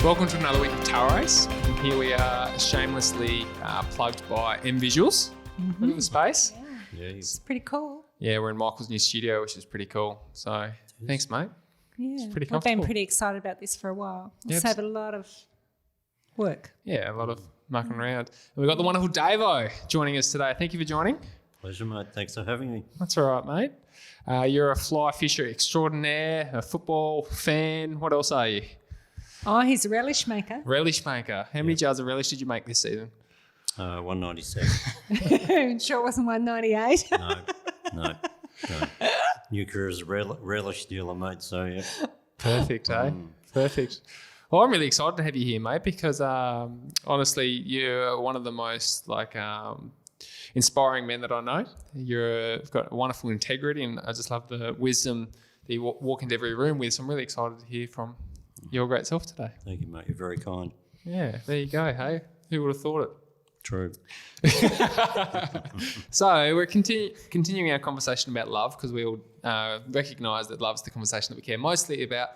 Welcome to another week of Tower Race. And here we are shamelessly plugged by M Visuals. Look at the space. Yeah, It's pretty cool. Yeah, we're in Michael's new studio, which is pretty cool. So thanks, mate. Yeah, pretty I've comfortable. been pretty excited about this for a while. Yep. It's had a lot of work. Yeah, a lot of mucking around. And we've got the wonderful Davo joining us today. Thank you for joining. Pleasure, mate. Thanks for having me. That's all right, mate. You're a fly fisher extraordinaire, a football fan. What else are you? Oh, he's a relish maker. Relish maker. How many jars of relish did you make this season? 197. Sure it wasn't 198. No. New career as a relish dealer, mate. So, yeah. Perfect, eh? Perfect. Well, I'm really excited to have you here, mate, because honestly, you're one of the most inspiring men that I know. You've got wonderful integrity, and I just love the wisdom that you walk into every room with. So I'm really excited to hear from your great self today. Thank you, mate. You're very kind. Yeah, there you go. Hey, who would have thought it? True. So we're continuing our conversation about love because we all recognise that love's the conversation that we care mostly about,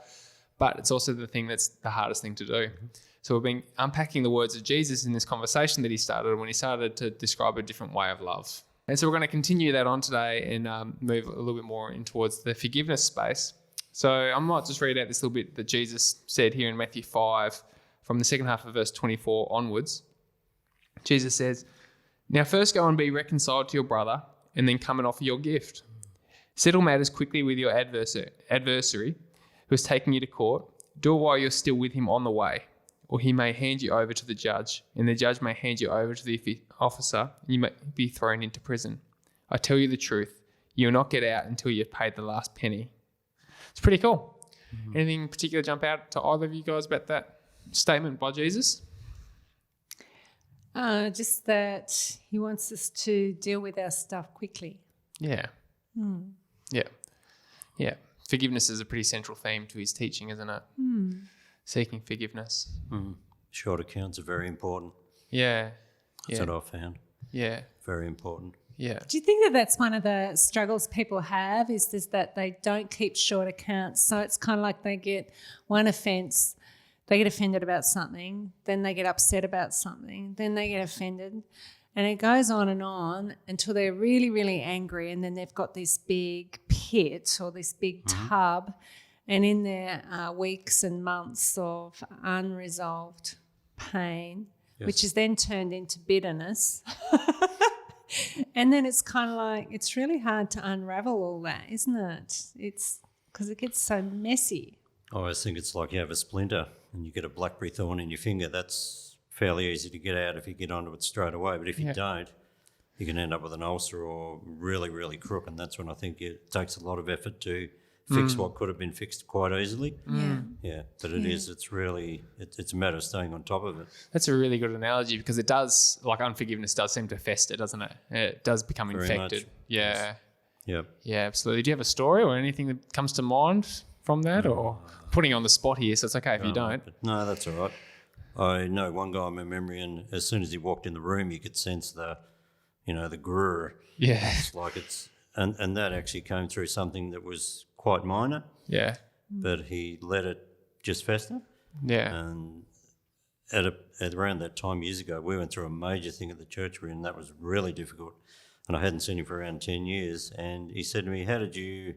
but it's also the thing that's the hardest thing to do. So we've been unpacking the words of Jesus in this conversation that he started when he started to describe a different way of love. And so we're going to continue that on today and move a little bit more in towards the forgiveness space. So I might just read out this little bit that Jesus said here in Matthew 5 from the second half of verse 24 onwards. Jesus says, "Now first go and be reconciled to your brother and then come and offer your gift. Settle matters quickly with your adversary who is taking you to court. Do it while you're still with him on the way, or he may hand you over to the judge, and the judge may hand you over to the officer, and you may be thrown into prison. I tell you the truth, you will not get out until you've paid the last penny." It's pretty cool. Mm-hmm. Anything in particular jump out to either of you guys about that statement by Jesus? Just that he wants us to deal with our stuff quickly. Yeah. Yeah. Forgiveness is a pretty central theme to his teaching, isn't it? Seeking forgiveness. Short accounts are very important. Yeah. That's what I've found. Yeah. Very important. Yeah. Do you think that that's one of the struggles people have is that they don't keep short accounts? So it's kind of like they get one offence, they get offended about something, then they get upset about something, then they get offended, and it goes on until they're really, really angry, and then they've got this big pit or this big tub, and in there are weeks and months of unresolved pain, which is then turned into bitterness. And then it's kind of like, it's really hard to unravel all that, isn't it? It's because it gets so messy. I always think it's like you have a splinter and you get a blackberry thorn in your finger. That's fairly easy to get out if you get onto it straight away. But if you don't, you can end up with an ulcer or really, really crook. And that's when I think it takes a lot of effort to fix what could have been fixed quite easily. Yeah. But it's really, it's a matter of staying on top of it. That's a really good analogy because it does, like unforgiveness does seem to fester, doesn't it? It does become Very infected. much. Yeah. Yep. Yeah, absolutely. Do you have a story or anything that comes to mind from that, or putting you on the spot here, so it's okay if you don't? But no, that's all right. I know one guy in my memory, and as soon as he walked in the room, you could sense the grrr. Yeah. It's like and that actually came through something that was quite minor. Yeah. But he let it just fester. Yeah. And at around that time years ago, we went through a major thing at the church we're in, and that was really difficult. And I hadn't seen him for around 10 years. And he said to me, how did you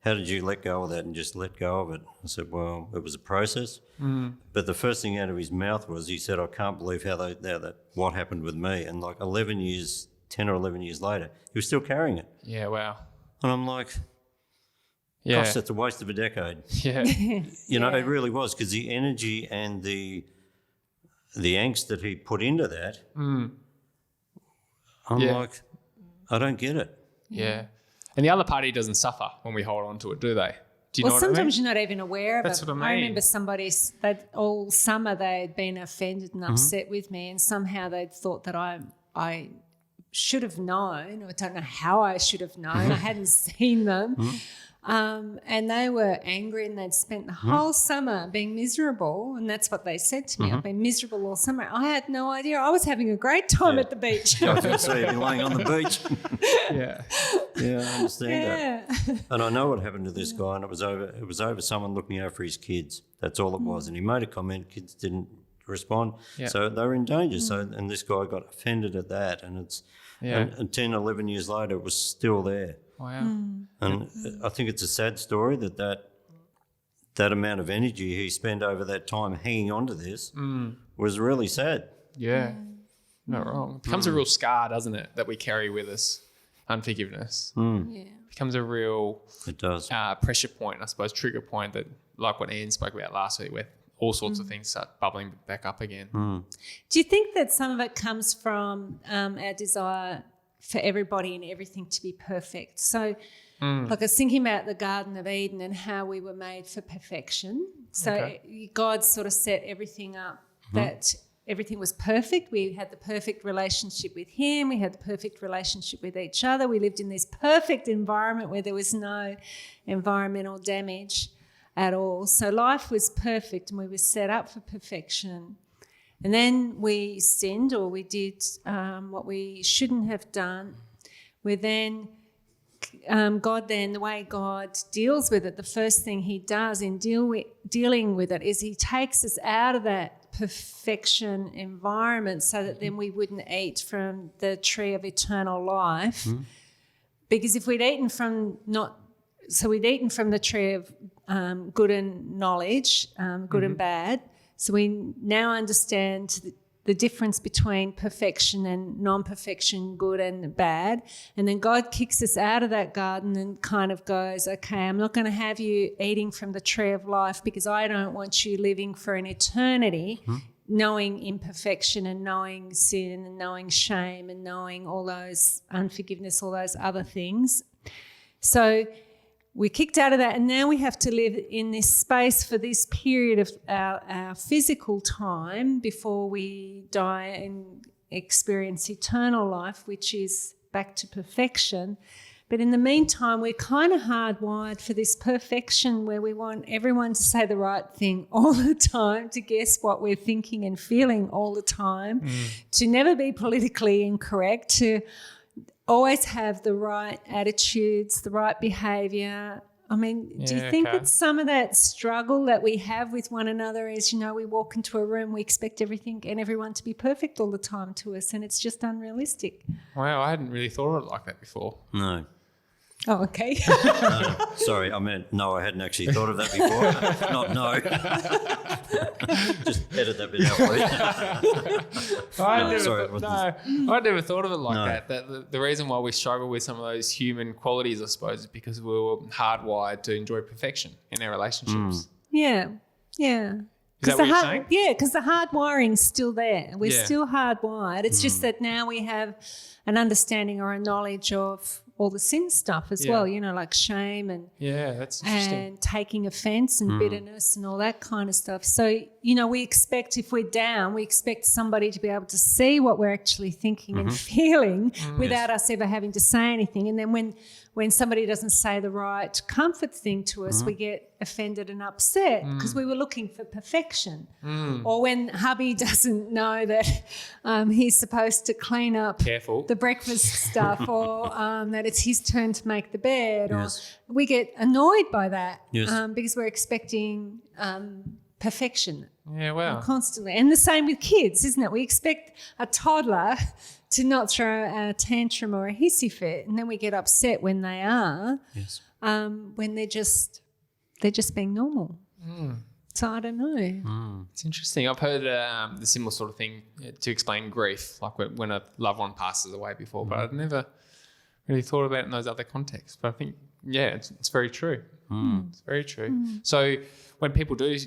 let go of that and just let go of it? I said, well, it was a process. But the first thing out of his mouth was, he said, I can't believe what happened with me. And like 10 or 11 years later, he was still carrying it. Yeah, wow. And I'm like, gosh, that's a waste of a decade. Yeah. It really was, because the energy and the angst that he put into that, I'm like, I don't get it. Yeah. And the other party doesn't suffer when we hold on to it, do they? Do you know what I mean? Sometimes you're not even aware of That's it. what I mean. I remember somebody that all summer they'd been offended and upset with me, and somehow they'd thought that I should have known. I don't know how I should have known. I hadn't seen them. And they were angry and they'd spent the whole summer being miserable. And that's what they said to me. I've been miserable all summer. I had no idea. I was having a great time at the beach. I was going to say, you've been laying on the beach. Yeah. Yeah, I understand that. And I know what happened to this guy, and it was over someone looking after his kids. That's all it was. And he made a comment, kids didn't respond. Yeah. So they were in danger. So and this guy got offended at that, and and 10, 11 years later it was still there. Wow. And I think it's a sad story that amount of energy he spent over that time hanging on to this was really sad. Yeah. Not wrong. It becomes a real scar, doesn't it, that we carry with us, unforgiveness. Yeah. Becomes a real It does. pressure point, I suppose, trigger point that, like what Ian spoke about last week, where all sorts of things start bubbling back up again. Do you think that some of it comes from our desire for everybody and everything to be perfect? So, like I was thinking about the Garden of Eden and how we were made for perfection. So God sort of set everything up that everything was perfect. We had the perfect relationship with him. We had the perfect relationship with each other. We lived in this perfect environment where there was no environmental damage at all. So life was perfect and we were set up for perfection. And then we sinned, or we did what we shouldn't have done. God then, the way God deals with it, the first thing he does in dealing with it is he takes us out of that perfection environment so that then we wouldn't eat from the tree of eternal life. Because if we'd eaten from the tree of good and knowledge, good and bad. So we now understand the difference between perfection and non-perfection, good and bad. And then God kicks us out of that garden and kind of goes, okay, I'm not going to have you eating from the tree of life because I don't want you living for an eternity knowing imperfection and knowing sin and knowing shame and knowing all those unforgiveness, all those other things. So we kicked out of that, and now we have to live in this space for this period of our physical time before we die and experience eternal life, which is back to perfection. But in the meantime, we're kind of hardwired for this perfection where we want everyone to say the right thing all the time, to guess what we're thinking and feeling all the time, to never be politically incorrect, to always have the right attitudes, the right behaviour. I mean, do you think that some of that struggle that we have with one another is, we walk into a room, we expect everything and everyone to be perfect all the time to us, and it's just unrealistic? Wow, I hadn't really thought of it like that before. No. Oh, okay. Sorry, I meant no, I hadn't actually thought of that before. Not no. Just edit that bit out, please. I never thought of it like that. That the reason why we struggle with some of those human qualities, I suppose, is because we were hardwired to enjoy perfection in our relationships. Yeah. Is that what you're saying? Yeah, because the hard wiring's still there. We're still hardwired. It's just that now we have an understanding or a knowledge of all the sin stuff as well, like shame and that's interesting. And taking offence and bitterness and all that kind of stuff. So, we expect, if we're down, we expect somebody to be able to see what we're actually thinking and feeling without us ever having to say anything. And then when somebody doesn't say the right comfort thing to us, we get offended and upset because we were looking for perfection. Or when hubby doesn't know that he's supposed to clean up the breakfast stuff, or that it's his turn to make the bed, or we get annoyed by that because we're expecting perfection. Yeah, wow. Constantly. And the same with kids, isn't it? We expect a toddler to not throw a tantrum or a hissy fit, and then we get upset when they are, when they're just being normal. So I don't know. It's interesting. I've heard the similar sort of thing to explain grief, like when a loved one passes away before, but I've never really thought about it in those other contexts. But I think, it's very true. It's very true. So when people do,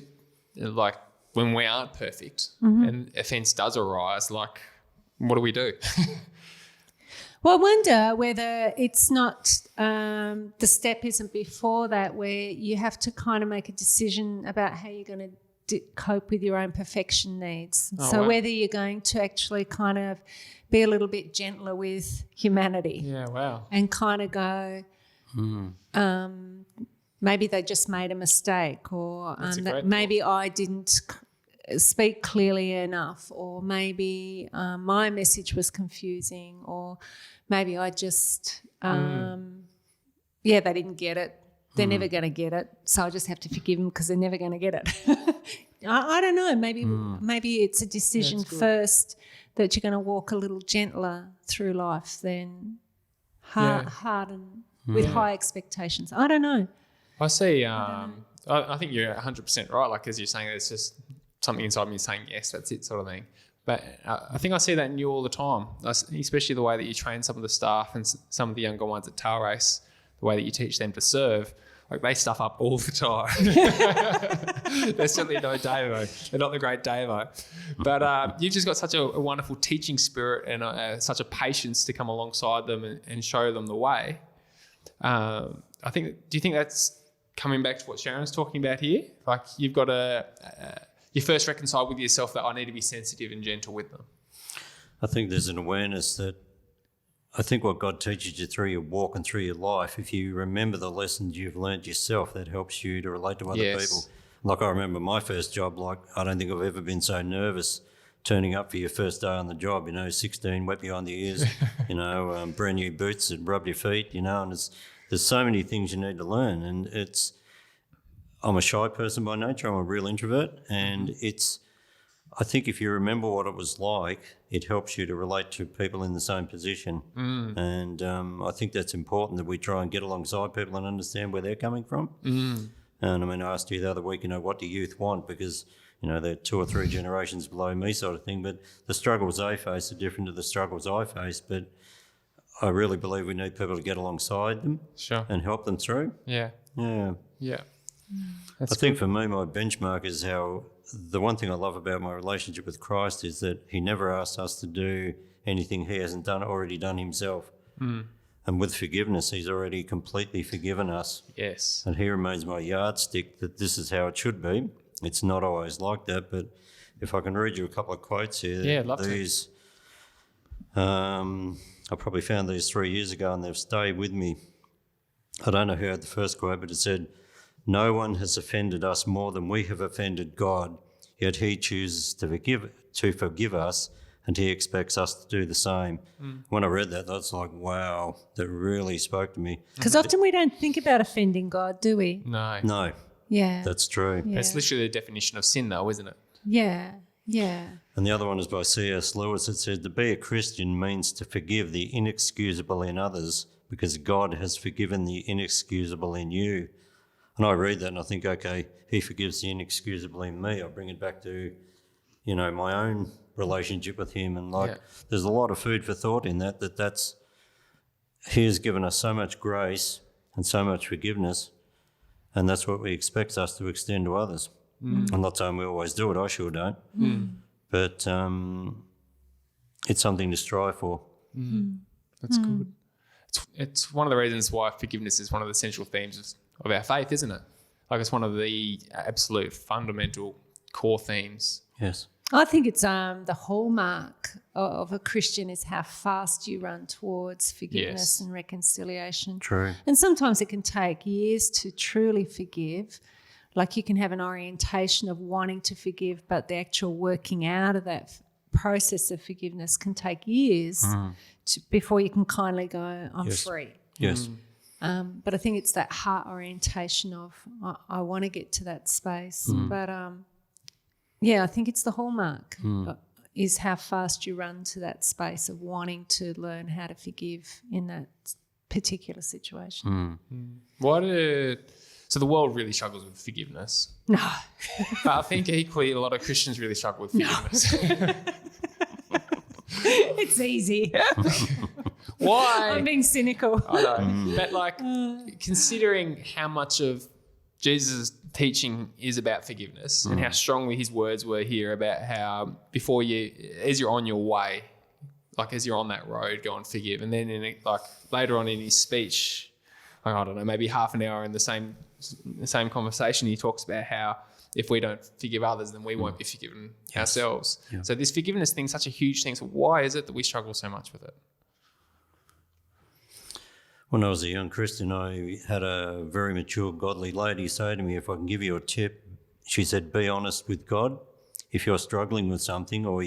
like when we aren't perfect and offence does arise, like what do we do? Well, I wonder whether it's not the step isn't before that, where you have to kind of make a decision about how you're going to cope with your own perfection needs. Whether you're going to actually kind of be a little bit gentler with humanity. Yeah, wow. And kind of go, Maybe they just made a mistake, or great maybe I didn't speak clearly enough, or maybe my message was confusing, or maybe I just, they didn't get it. They're never going to get it, so I just have to forgive them because they're never going to get it. I don't know. Maybe it's a decision first that you're going to walk a little gentler through life than hard and with high expectations. I don't know. I see. I think you're 100% right. Like, as you're saying, it's just something inside me saying, yes, that's it, sort of thing. But I think I see that in you all the time, especially the way that you train some of the staff and some of the younger ones at Tail Race, the way that you teach them to serve. Like, they stuff up all the time. They're certainly no Davo. They're not the great Davo. But you've just got such a wonderful teaching spirit and such a patience to come alongside them and show them the way. Do you think that's coming back to what Sharon's talking about here? Like, you've got you first reconcile with yourself that I need to be sensitive and gentle with them. I think there's an awareness that I think what God teaches you through your walk and through your life, if you remember the lessons you've learned yourself, that helps you to relate to other people. Like, I remember my first job, like, I don't think I've ever been so nervous turning up for your first day on the job, 16, wet behind the ears, brand new boots that rub your feet, and there's so many things you need to learn. And I'm a shy person by nature. I'm a real introvert. And I think if you remember what it was like, it helps you to relate to people in the same position. And I think that's important, that we try and get alongside people and understand where they're coming from. And I asked you the other week, what do youth want? Because, they're 2 or 3 generations below me, sort of thing. But the struggles they face are different to the struggles I face. But I really believe we need people to get alongside them and help them through. Yeah. I think for me, my benchmark is how the one thing I love about my relationship with Christ is that he never asks us to do anything he hasn't already done himself. And with forgiveness, he's already completely forgiven us. Yes. And he remains my yardstick that this is how it should be. It's not always like that, but if I can read you a couple of quotes here. Yeah, I'd love these, I probably found these 3 years ago and they've stayed with me. I don't know who had the first quote, but it said, "No one has offended us more than we have offended God, yet he chooses to forgive us, and he expects us to do the same." When I read that, that's like, wow, that really spoke to me. Because often we don't think about offending God, do we? No. Yeah. That's true. Yeah. That's literally the definition of sin, though, isn't it? Yeah. And the other one is by C.S. Lewis. It says, "To be a Christian means to forgive the inexcusable in others because God has forgiven the inexcusable in you." And I read that and I think, okay, he forgives the inexcusable in me. I bring it back to, my own relationship with him. And there's a lot of food for thought in that's he has given us so much grace and so much forgiveness. And that's what he expects us to extend to others. I'm not saying we always do it. I sure don't. But it's something to strive for. That's good. It's one of the reasons why forgiveness is one of the central themes of our faith, isn't it? Like, it's one of the absolute fundamental core themes. Yes. I think it's the hallmark of a Christian is how fast you run towards forgiveness and reconciliation. True. And sometimes it can take years to truly forgive. Like, you can have an orientation of wanting to forgive, but the actual working out of that process of forgiveness can take years before you can kindly go, I'm free. Yes. But I think it's that heart orientation of I want to get to that space. But I think it's the hallmark is how fast you run to that space of wanting to learn how to forgive in that particular situation. So the world really struggles with forgiveness. No. But I think equally a lot of Christians really struggle with forgiveness. It's easy. Why? I'm being cynical. I know. But considering how much of Jesus' teaching is about forgiveness and how strongly his words were here about how as you're on your way, as you're on that road, go and forgive. And then later on in his speech, I don't know, maybe half an hour in the same conversation, he talks about how if we don't forgive others, then we won't be forgiven ourselves. Yeah. So this forgiveness thing is such a huge thing. So why is it that we struggle so much with it? When I was a young Christian, I had a very mature, godly lady say to me, if I can give you a tip, she said, be honest with God. If you're struggling with something or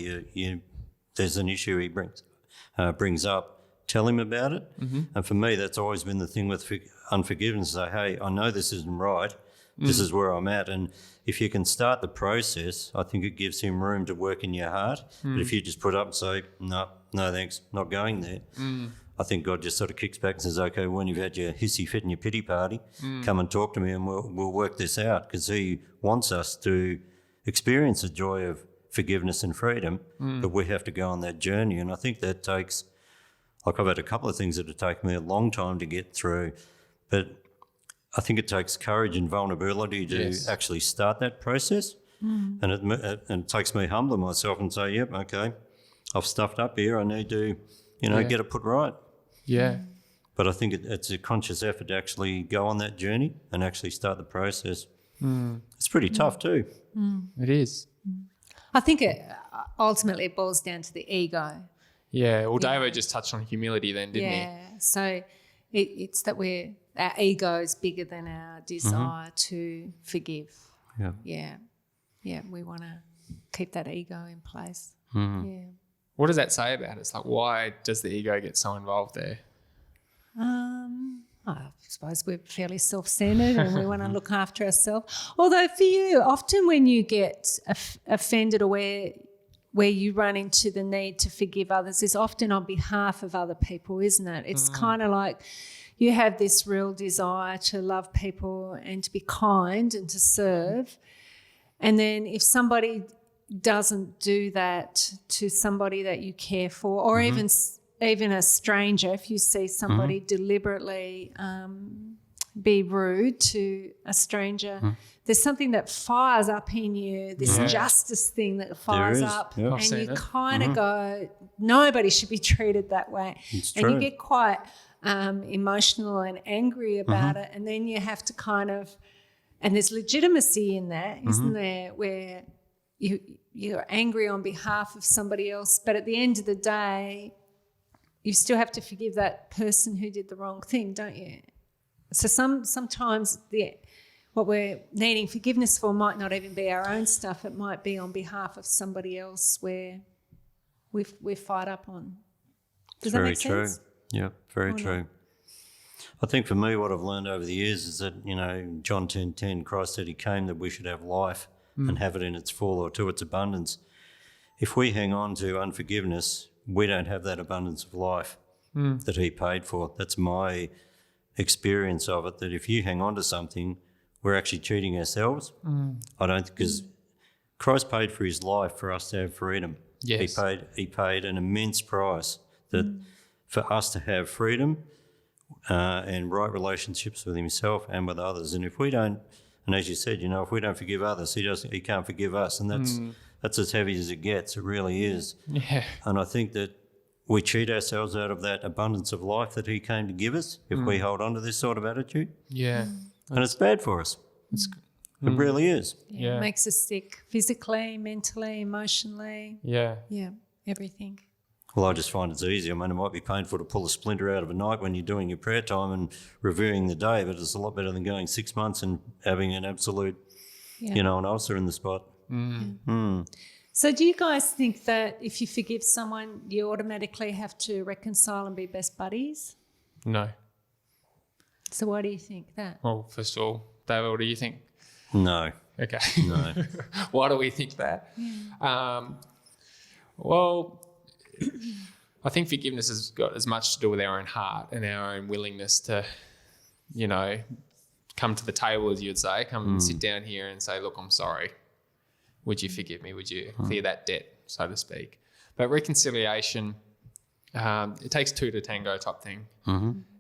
there's an issue he brings up, tell him about it. And for me, that's always been the thing with unforgiveness. Say, hey, I know this isn't right. This is where I'm at. And if you can start the process, I think it gives him room to work in your heart. But if you just put up and say, no thanks, not going there, I think God just sort of kicks back and says, okay, when you've had your hissy fit and your pity party, come and talk to me and we'll work this out, because he wants us to experience the joy of forgiveness and freedom, but we have to go on that journey. And I think that takes, like I've had a couple of things that have taken me a long time to get through, but I think it takes courage and vulnerability to actually start that process. And it takes me humbling myself and say, yep, okay, I've stuffed up here. I need to, get it put right. Yeah. But I think it's a conscious effort to actually go on that journey and actually start the process. It's pretty tough too. It is. I think it ultimately boils down to the ego. Yeah. Well, David just touched on humility then, didn't he? Yeah. So it's that our ego is bigger than our desire to forgive. Yeah. Yeah. Yeah. We want to keep that ego in place. Yeah. What does that say about us? Like, why does the ego get so involved there? I suppose we're fairly self-centered and we want to look after ourselves. Although for you, often when you get offended or where you run into the need to forgive others is often on behalf of other people, isn't it? It's kind of like you have this real desire to love people and to be kind and to serve. And then if somebody doesn't do that to somebody that you care for, or even a stranger, if you see somebody deliberately be rude to a stranger, there's something that fires up in you, this justice thing that fires up, and you kind of go, nobody should be treated that way. It's and true. you get quite emotional and angry about it, and then you have to kind of, and there's legitimacy in that, isn't there, where you're angry on behalf of somebody else, but at the end of the day, you still have to forgive that person who did the wrong thing, don't you? So sometimes what we're needing forgiveness for might not even be our own stuff. It might be on behalf of somebody else where we've fired up on. Does that make sense? Yeah, very true. I think for me, what I've learned over the years is that, John 10:10, Christ said he came that we should have life and have it in its full or to its abundance. If we hang on to unforgiveness, we don't have that abundance of life that he paid for. That's my experience of it, that if you hang on to something, we're actually cheating ourselves. Because Christ paid for his life for us to have freedom. Yes. He paid an immense price that for us to have freedom and right relationships with himself and with others. And if we don't, and as you said, if we don't forgive others, he can't forgive us. And that's as heavy as it gets. It really is. Yeah. And I think that we cheat ourselves out of that abundance of life that he came to give us if we hold on to this sort of attitude. Yeah. And it's bad for us. It really is. Yeah. It makes us sick physically, mentally, emotionally. Yeah. Yeah, everything. Well, I just find it's easy. I mean, it might be painful to pull a splinter out of a night when you're doing your prayer time and reviewing the day, but it's a lot better than going 6 months and having an absolute, an ulcer in the spot. So do you guys think that if you forgive someone, you automatically have to reconcile and be best buddies? No. So why do you think that? Well, first of all, David, what do you think? No. Okay. No. Why do we think that? Well, I think forgiveness has got as much to do with our own heart and our own willingness to, come to the table, as you'd say, come and sit down here and say, look, I'm sorry. Would you forgive me? Would you clear that debt, so to speak? But reconciliation, it takes two to tango type thing.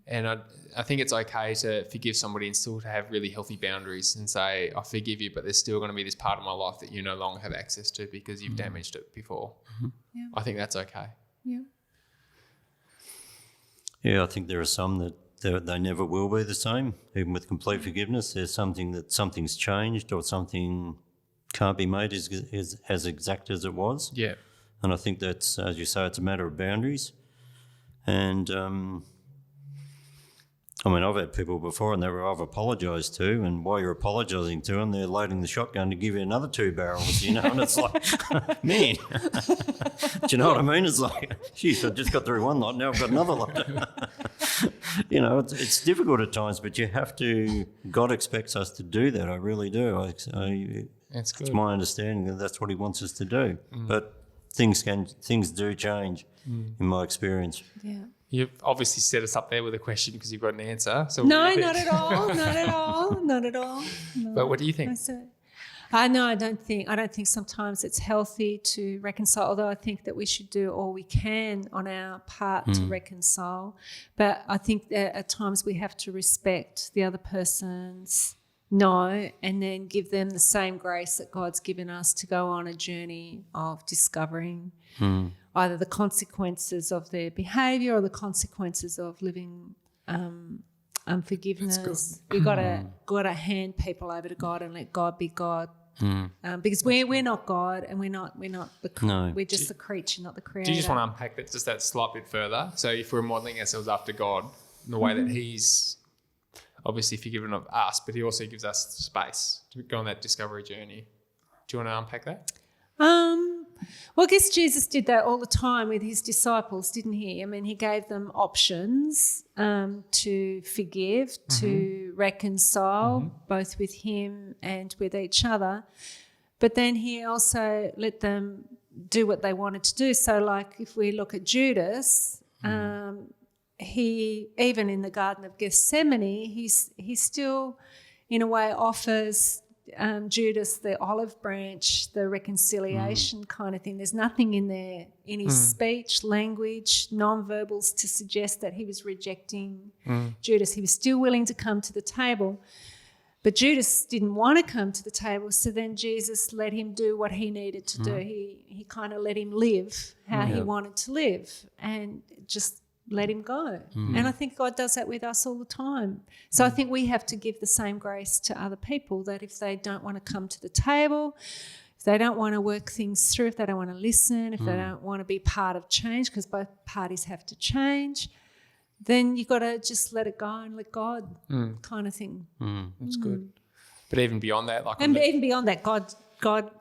And I think it's okay to forgive somebody and still to have really healthy boundaries and say, I forgive you, but there's still going to be this part of my life that you no longer have access to because you've damaged it before. Yeah. I think that's okay. Yeah. Yeah, I think there are some that they never will be the same, even with complete forgiveness. There's something's changed or something can't be made as exact as it was. Yeah. And I think that's, as you say, it's a matter of boundaries. And I mean, I've had people before and I've apologised to, and while you're apologising to them, they're loading the shotgun to give you another 2 barrels, and it's like, man, do you know what I mean? It's like, geez, I just got through one lot, now I've got another lot. It's difficult at times, but you have to, God expects us to do that, I really do. It's my understanding that that's what he wants us to do. But things do change in my experience. Yeah. You've obviously set us up there with a question because you've got an answer. So No, not at all. Not at all. Not at all. No. But what do you think? No, I don't think sometimes it's healthy to reconcile, although I think that we should do all we can on our part to reconcile. But I think that at times we have to respect the other person's no and then give them the same grace that God's given us to go on a journey of discovering either the consequences of their behaviour or the consequences of living unforgiveness. We've got to hand people over to God and let God be God, because we're not God and we're just the creature, not the creator. Do you just want to unpack that just that slight bit further? So if we're modelling ourselves after God, in the way that He's obviously forgiven of us, but He also gives us space to go on that discovery journey. Do you want to unpack that? Well, I guess Jesus did that all the time with his disciples, didn't he? I mean, he gave them options to forgive, to reconcile, both with him and with each other. But then he also let them do what they wanted to do. So, like, if we look at Judas, he, even in the Garden of Gethsemane, he still, in a way, offers Judas the olive branch, the reconciliation kind of thing. There's nothing in there in his speech, language, non-verbals to suggest that he was rejecting Judas. He was still willing to come to the table, but Judas didn't want to come to the table, so then Jesus let him do what he needed to do. He kind of let him live how he wanted to live and just let him go. And I think God does that with us all the time. So I think we have to give the same grace to other people, that if they don't want to come to the table, if they don't want to work things through, if they don't want to listen, if they don't want to be part of change, because both parties have to change, then you've got to just let it go and let God kind of thing. That's good. But even beyond that, even beyond that, God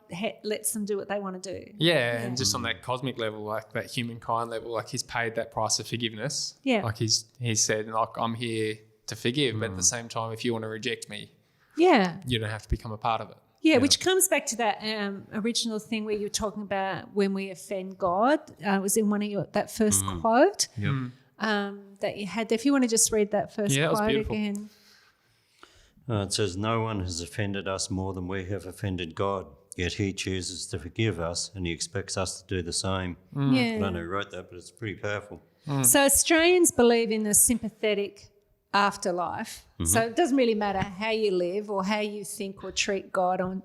lets them do what they want to do. Yeah, and just on that cosmic level, like that humankind level, like he's paid that price of forgiveness. Yeah. Like he's said, like, I'm here to forgive, but at the same time, if you want to reject me, you don't have to become a part of it. Yeah, which comes back to that original thing where you were talking about when we offend God. It was in one of that first quote that you had there. If you want to just read that first quote again. It says, "No one has offended us more than we have offended God, yet he chooses to forgive us and he expects us to do the same." I don't know who wrote that, but it's pretty powerful. So Australians believe in a sympathetic afterlife. So it doesn't really matter how you live or how you think or treat God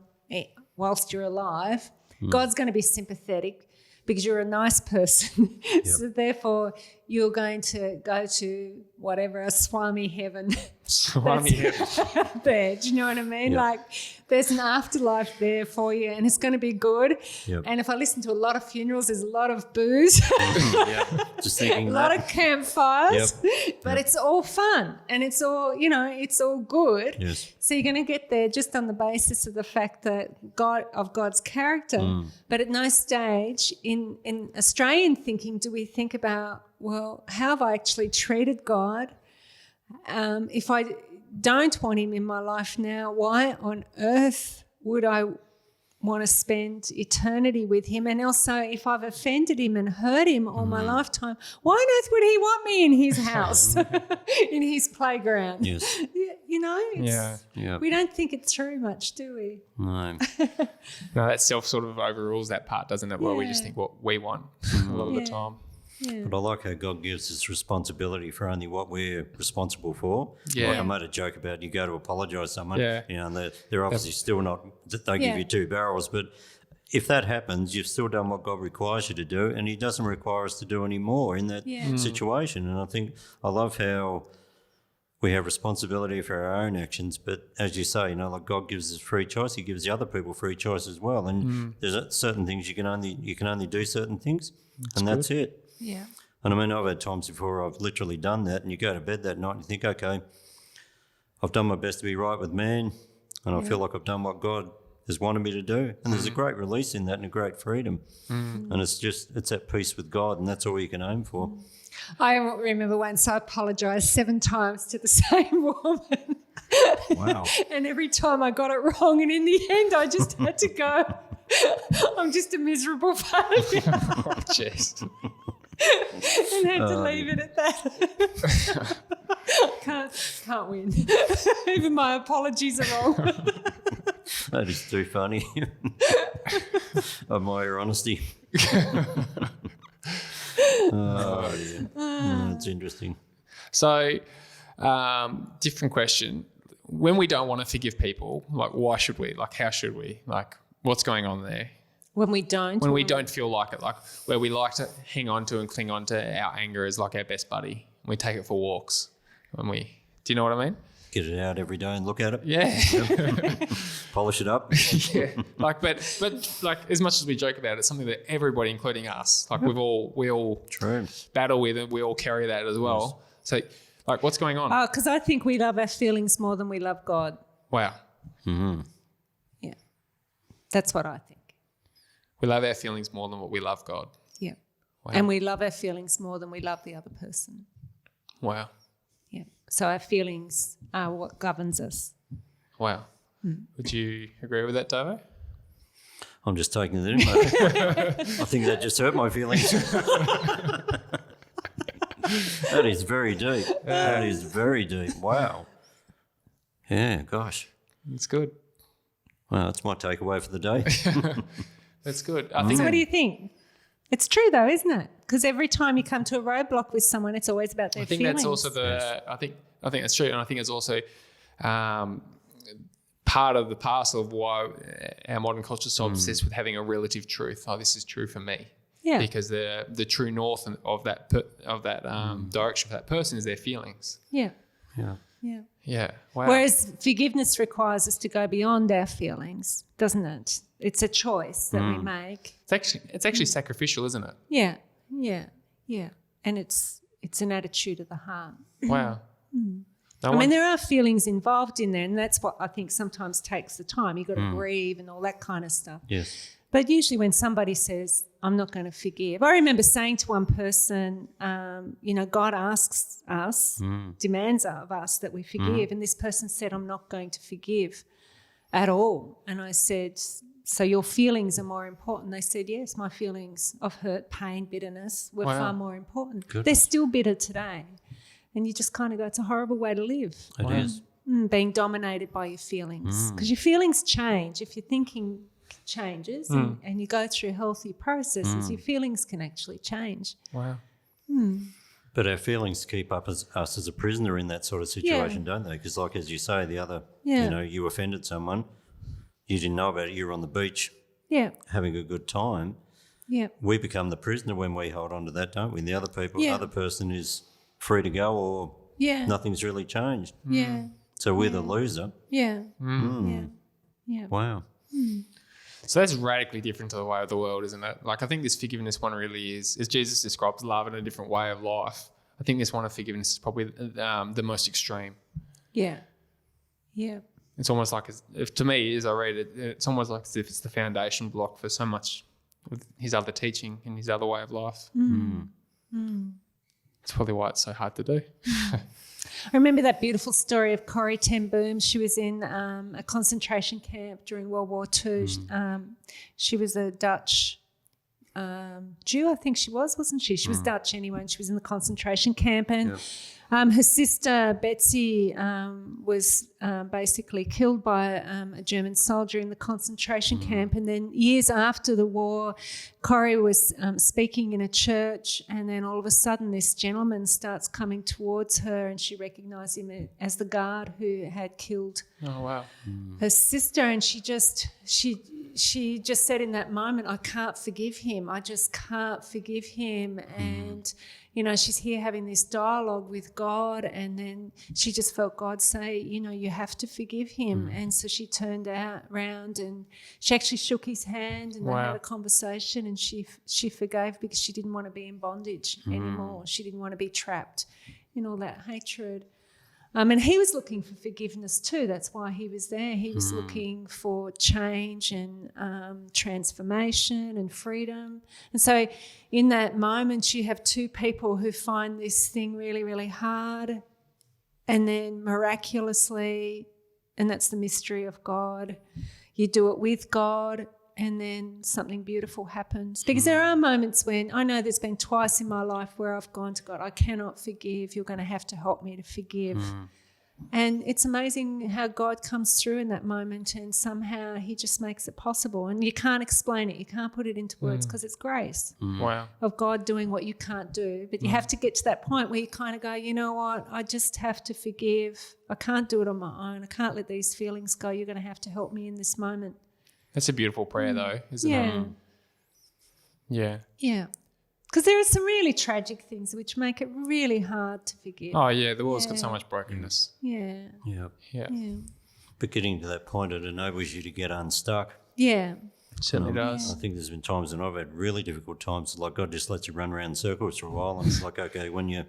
whilst you're alive. God's going to be sympathetic because you're a nice person. So therefore you're going to go to whatever, a Swami heaven. Swami heaven. There, do you know what I mean? Like there's an afterlife there for you and it's going to be good. And if I listen to a lot of funerals, there's a lot of booze. Just thinking a lot of campfires. But it's all fun and it's all, it's all good. So you're going to get there just on the basis of the fact that God's character. But at no stage in Australian thinking do we think about, well, how have I actually treated God? If I don't want him in my life now, why on earth would I want to spend eternity with him? And also, if I've offended him and hurt him all my lifetime, why on earth would he want me in his house, in his playground? We don't think it through much, do we? No. No, that self sort of overrules that part, doesn't it? Well, we just think what we want a lot of the time. But I like how God gives us responsibility for only what we're responsible for. Yeah. Like I made a joke about you go to apologise to someone, and they're obviously still not, they give you 2 barrels, but if that happens, you've still done what God requires you to do, and he doesn't require us to do any more in that situation. And I think I love how we have responsibility for our own actions, but as you say, like God gives us free choice, he gives the other people free choice as well. And there's certain things you can only do certain things, that's it. Yeah. And I mean, I've had times before I've literally done that, and you go to bed that night and you think, okay, I've done my best to be right with man, and I feel like I've done what God has wanted me to do. And there's a great release in that and a great freedom. And it's at peace with God, and that's all you can aim for. I remember once I apologised 7 times to the same woman. Wow. And every time I got it wrong, and in the end I just had to go, I'm just a miserable failure. Oh, jeez. And had to leave it at that. Can't win. Even my apologies are wrong. That is too funny. I admire your honesty. Oh, yeah. It's interesting. So, different question. When we don't want to forgive people, like, why should we? Like, how should we? Like, what's going on there? When we don't? When we don't feel like it, like where we like to hang on to and cling on to our anger as like our best buddy. We take it for walks. Do you know what I mean? Get it out every day and look at it. Yeah. Polish it up. Yeah. Like, but like, as much as we joke about it, it's something that everybody, including us, like we all True. battle with it. We all carry that as well. Yes. So, like, what's going on? Oh, because I think we love our feelings more than we love God. Wow. Mm-hmm. Yeah. That's what I think. We love our feelings more than what we love God. Yeah. Wow. And we love our feelings more than we love the other person. Wow. Yeah. So our feelings are what governs us. Wow. Would you agree with that, Davo? I'm just taking it in, mate. I think that just hurt my feelings. That is very deep. That is very deep. Wow. Yeah, gosh. It's good. Well, that's my takeaway for the day. That's good. I think. So what do you think? It's true though, isn't it? Because every time you come to a roadblock with someone, it's always about their feelings. I think that's also I think that's true, and I think it's also part of the parcel of why our modern culture is so obsessed with having a relative truth. Oh, this is true for me. Yeah. Because the true north of that direction for that person is their feelings. Yeah. Yeah. Yeah. Yeah. Wow. Whereas forgiveness requires us to go beyond our feelings, doesn't it? It's a choice that we make. It's actually sacrificial, isn't it? Yeah. Yeah. Yeah. And it's an attitude of the heart. Wow. I mean, there are feelings involved in there, and that's what I think sometimes takes the time. You've got to grieve and all that kind of stuff. Yes. But usually when somebody says, I'm not going to forgive, I remember saying to one person, God asks us, demands of us that we forgive. And this person said, I'm not going to forgive at all. And I said, so your feelings are more important? They said, yes, my feelings of hurt, pain, bitterness were far more important. Good. They're still bitter today. And you just kind of go, it's a horrible way to live. It is. Being dominated by your feelings. Because your feelings change. If your thinking changes and you go through healthy processes, your feelings can actually change. Wow. But our feelings keep us as a prisoner in that sort of situation, don't they? Because like as you say, the other, you offended someone, you didn't know about it, you were on the beach having a good time. Yeah. We become the prisoner when we hold on to that, don't we? And the other person is free to go or nothing's really changed. Yeah. So we're the loser. Yeah. Yeah. Wow. So that's radically different to the way of the world, isn't it? Like, I think this forgiveness one really is, as Jesus describes love in a different way of life, I think this one of forgiveness is probably the most extreme. Yeah. Yeah. It's almost like, to me, as I read it, it's almost like as if it's the foundation block for so much of his other teaching and his other way of life. It's probably why it's so hard to do. I remember that beautiful story of Corrie ten Boom. She was in a concentration camp during World War II. She was a Dutch Jew, I think she was, wasn't she? She was Dutch anyway, and she was in the concentration camp. And her sister, Betsy, was basically killed by a German soldier in the concentration camp. And then years after the war, Corrie was speaking in a church, and then all of a sudden this gentleman starts coming towards her, and she recognised him as the guard who had killed Oh, wow. her sister. And she she just said in that moment, I can't forgive him. I just can't forgive him. And, you know, she's here having this dialogue with God, and then she just felt God say, you know, you have to forgive him. And so she turned around and she actually shook his hand, and they had a conversation, and she forgave because she didn't want to be in bondage anymore. She didn't want to be trapped in all that hatred. And he was looking for forgiveness too. That's why he was there. He was looking for change and transformation and freedom. And so in that moment, you have two people who find this thing really, really hard, and then miraculously, and that's the mystery of God, you do it with God, and then something beautiful happens. Because there are moments when, I know there's been twice in my life where I've gone to God, I cannot forgive, you're going to have to help me to forgive. And it's amazing how God comes through in that moment, and somehow he just makes it possible. And you can't explain it, you can't put it into words, because it's grace of God doing what you can't do. But you have to get to that point where you kind of go, you know what, I just have to forgive. I can't do it on my own. I can't let these feelings go. You're going to have to help me in this moment. That's a beautiful prayer, though, isn't it? Yeah. Yeah. Because there are some really tragic things which make it really hard to forgive. Oh, yeah, the world's got so much brokenness. Yeah. Yeah. But getting to that point, it enables you to get unstuck. Yeah. It certainly does. I think there's been times when I've had really difficult times, like God just lets you run around in circles for a while, and it's like, okay, when you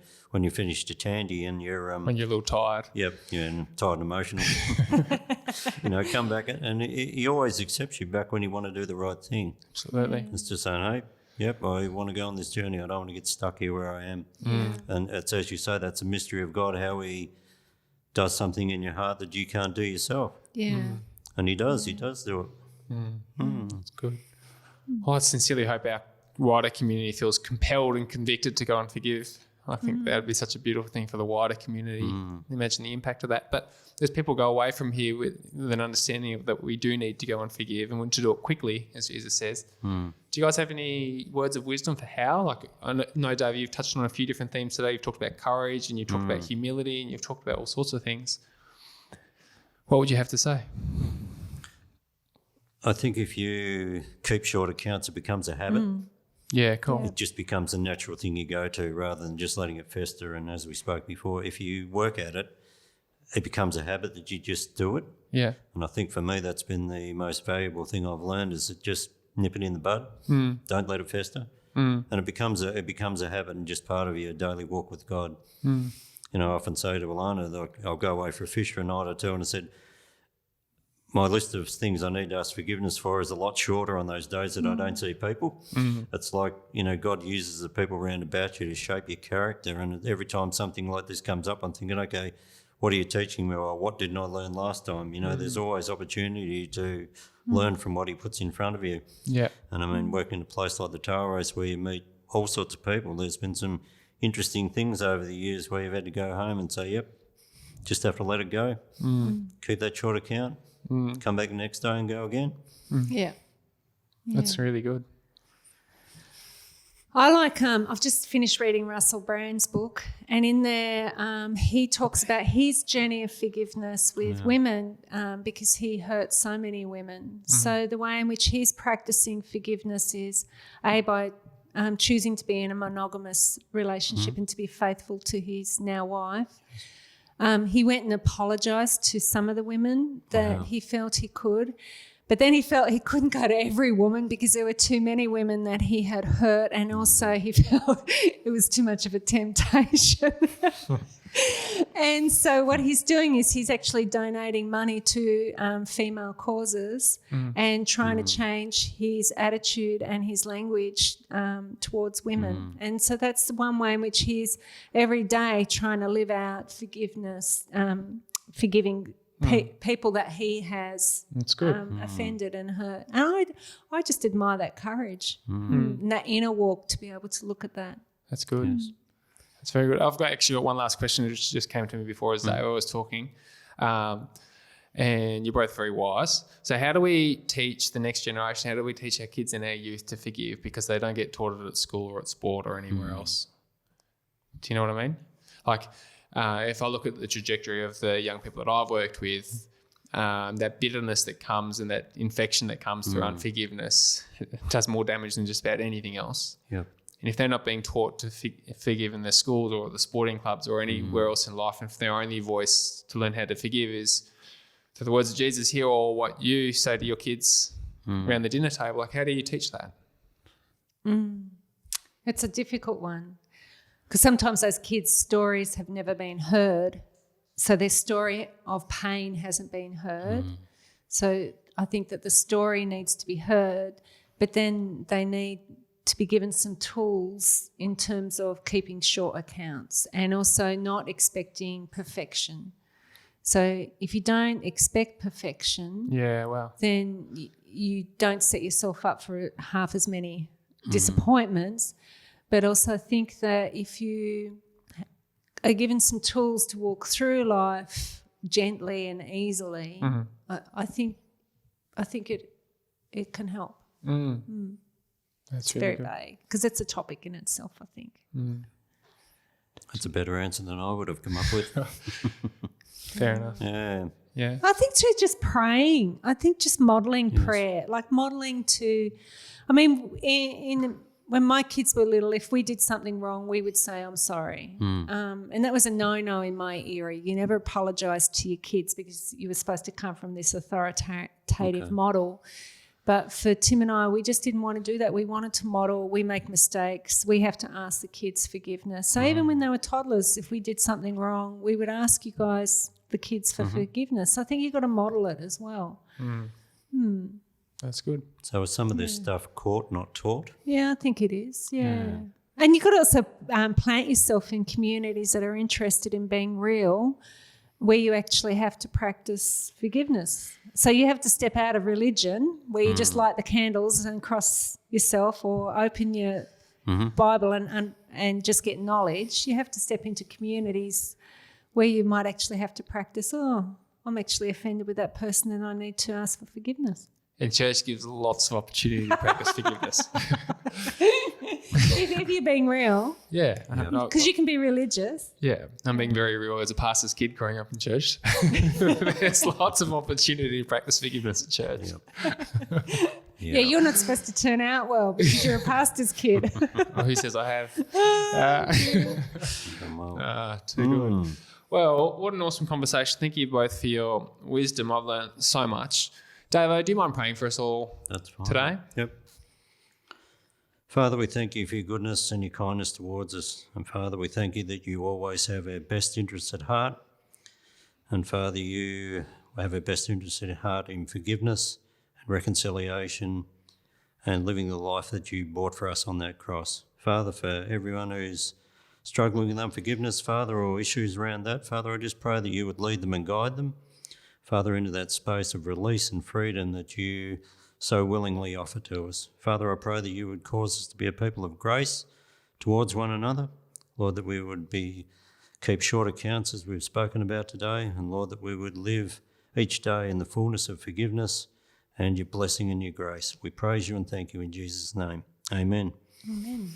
finish your tandy and you're when you're a little tired. Yep, and tired and emotional. You know, come back, and he always accepts you back when you want to do the right thing. Absolutely. It's just saying, hey, yep, I want to go on this journey. I don't want to get stuck here where I am. And it's, as you say, that's a mystery of God, how he does something in your heart that you can't do yourself. Yeah. And he does do it. That's good. Well, I sincerely hope our wider community feels compelled and convicted to go and forgive. I think that would be such a beautiful thing for the wider community. Imagine the impact of that. But as people go away from here with an understanding of that we do need to go and forgive, and want to do it quickly, as Jesus says. Do you guys have any words of wisdom for how? Like, I know, Dave, you've touched on a few different themes today. You've talked about courage, and you've talked about humility, and you've talked about all sorts of things. What would you have to say? I think if you keep short accounts, it becomes a habit. Yeah, cool. It just becomes a natural thing you go to rather than just letting it fester. And as we spoke before, if you work at it, it becomes a habit that you just do it. Yeah. And I think for me, that's been the most valuable thing I've learned, is that just nip it in the bud. Don't let it fester. And it becomes a habit and just part of your daily walk with God. You know, I often say to Alana that I'll go away for a fish for a night or two, and I said, my list of things I need to ask forgiveness for is a lot shorter on those days that I don't see people. It's like, you know, God uses the people around about you to shape your character. And every time something like this comes up, I'm thinking, okay, what are you teaching me? Or what didn't I learn last time? You know, there's always opportunity to learn from what he puts in front of you. Yeah. And I mean, working in a place like the Tail Race where you meet all sorts of people, there's been some interesting things over the years where you've had to go home and say, yep, just have to let it go. Keep that short account. Come back the next day and go again. Yeah. That's really good. I like, I've just finished reading Russell Brand's book, and in there he talks about his journey of forgiveness with women because he hurt so many women. So the way in which he's practicing forgiveness is by choosing to be in a monogamous relationship and to be faithful to his now wife. He went and apologised to some of the women that he felt he could, but then he felt he couldn't go to every woman because there were too many women that he had hurt, and also he felt it was too much of a temptation. And so what he's doing is he's actually donating money to female causes and trying to change his attitude and his language towards women. And so that's the one way in which he's every day trying to live out forgiveness, forgiving people that he has offended and hurt. And I just admire that courage and that inner walk to be able to look at that. That's good. Yes. That's very good. I've got one last question which just came to me before as Dave was talking. And you're both very wise. So how do we teach the next generation, how do we teach our kids and our youth to forgive, because they don't get taught it at school or at sport or anywhere else? Do you know what I mean? Like if I look at the trajectory of the young people that I've worked with, that bitterness that comes and that infection that comes through unforgiveness does more damage than just about anything else. Yeah. And if they're not being taught to forgive in their schools or the sporting clubs or anywhere else in life, if their only voice to learn how to forgive is through the words of Jesus here or what you say to your kids around the dinner table, like how do you teach that? It's a difficult one because sometimes those kids' stories have never been heard. So their story of pain hasn't been heard. So I think that the story needs to be heard, but then they need to be given some tools in terms of keeping short accounts and also not expecting perfection. So if you don't expect perfection, then you don't set yourself up for half as many disappointments, but also think that if you are given some tools to walk through life gently and easily, I think it can help. That's it's really very good. vague because it's a topic in itself, I think. That's a better answer than I would have come up with. Fair enough. Yeah. I think too, just praying. I think just modelling prayer, like modelling to, I mean, when my kids were little, if we did something wrong, we would say, I'm sorry. And that was a no-no in my era. You never apologise to your kids because you were supposed to come from this authoritative model. But for Tim and I, we just didn't want to do that. We wanted to model, we make mistakes, we have to ask the kids forgiveness. So even when they were toddlers, if we did something wrong, we would ask you guys, the kids, for forgiveness. So I think you've got to model it as well. That's good. So is some of this stuff caught, not taught? Yeah, I think it is, yeah. And you could also plant yourself in communities that are interested in being real, where you actually have to practice forgiveness. So you have to step out of religion where you just light the candles and cross yourself or open your Bible and just get knowledge. You have to step into communities where you might actually have to practice, I'm actually offended with that person and I need to ask for forgiveness. And church gives lots of opportunity to practice forgiveness. if you're being real. Yeah. Because you can be religious. Yeah. I'm being very real as a pastor's kid growing up in church. There's lots of opportunity to practice forgiveness at church. Yeah, you're not supposed to turn out well because you're a pastor's kid. Who says I have? Too good. Well, what an awesome conversation. Thank you both for your wisdom. I've learned so much. Davo, do you mind praying for us all today? Yep. Father, we thank you for your goodness and your kindness towards us. And Father, we thank you that you always have our best interests at heart. And Father, you have our best interests at heart in forgiveness and reconciliation and living the life that you bought for us on that cross. Father, for everyone who's struggling with unforgiveness, Father, or issues around that, Father, I just pray that you would lead them and guide them, Father, into that space of release and freedom that you so willingly offer to us. Father, I pray that you would cause us to be a people of grace towards one another. Lord, that we would keep short accounts as we've spoken about today. And Lord, that we would live each day in the fullness of forgiveness and your blessing and your grace. We praise you and thank you in Jesus' name. Amen. Amen.